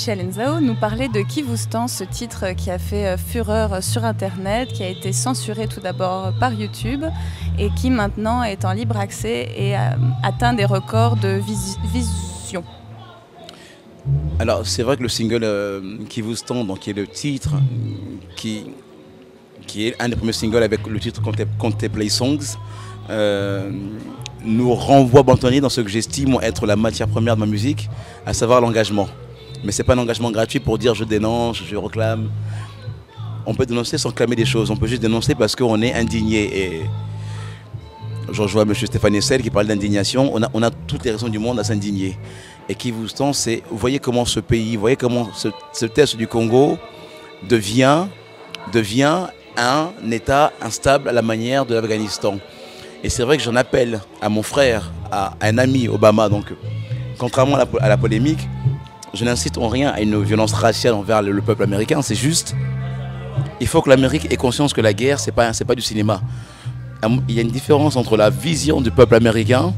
Michel Nzao nous parlait de Qui vous stand, ce titre qui a fait fureur sur Internet, qui a été censuré tout d'abord par YouTube et qui maintenant est en libre accès et atteint des records de vision. Alors c'est vrai que le single Qui vous stand, donc qui est le titre, qui est un des premiers singles avec le titre Contemplate Songs, nous renvoie Bantoni dans ce que j'estime être la matière première de ma musique, à savoir l'engagement. Mais ce n'est pas un engagement gratuit pour dire je dénonce, je réclame. On peut dénoncer sans clamer des choses, on peut juste dénoncer parce qu'on est indigné. Et je rejoins M. Stéphane Essel qui parle d'indignation. On a toutes les raisons du monde à s'indigner. Et Qui vous stand, c'est, vous voyez comment ce pays, vous voyez comment ce test du Congo devient un État instable à la manière de l'Afghanistan. Et c'est vrai que j'en appelle à mon frère, à un ami Obama. Donc, contrairement à la polémique, je n'incite en rien à une violence raciale envers le peuple américain. C'est juste, il faut que l'Amérique ait conscience que la guerre, c'est pas du cinéma. Il y a une différence entre la vision du peuple américain,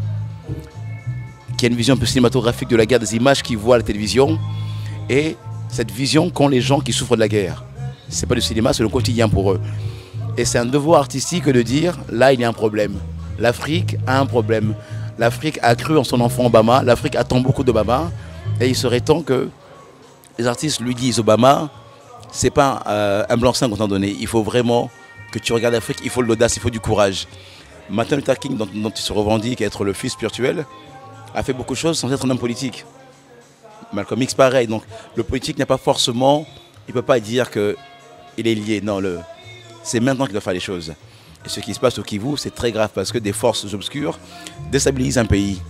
qui a une vision un peu cinématographique de la guerre, des images qu'ils voient à la télévision, et cette vision qu'ont les gens qui souffrent de la guerre. C'est pas du cinéma, c'est le quotidien pour eux. Et c'est un devoir artistique de dire, là il y a un problème. L'Afrique a un problème. L'Afrique a cru en son enfant Obama, l'Afrique attend beaucoup d'Obama, et il serait temps que les artistes lui disent, Obama, c'est pas un blanc-seing qu'on t'a donné, il faut vraiment que tu regardes l'Afrique, il faut de l'audace, il faut du courage. Martin Luther King, dont il se revendique être le fils spirituel, a fait beaucoup de choses sans être un homme politique. Malcolm X pareil, donc le politique n'a pas forcément, il ne peut pas dire qu'il est lié, non, c'est maintenant qu'il doit faire les choses. Et ce qui se passe au Kivu, c'est très grave parce que des forces obscures déstabilisent un pays.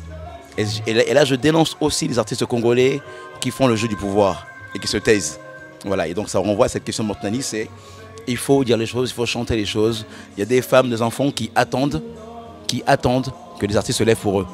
Et là, je dénonce aussi les artistes congolais qui font le jeu du pouvoir et qui se taisent. Voilà, et donc ça renvoie à cette question de Montani, c'est il faut dire les choses, il faut chanter les choses. Il y a des femmes, des enfants qui attendent que les artistes se lèvent pour eux.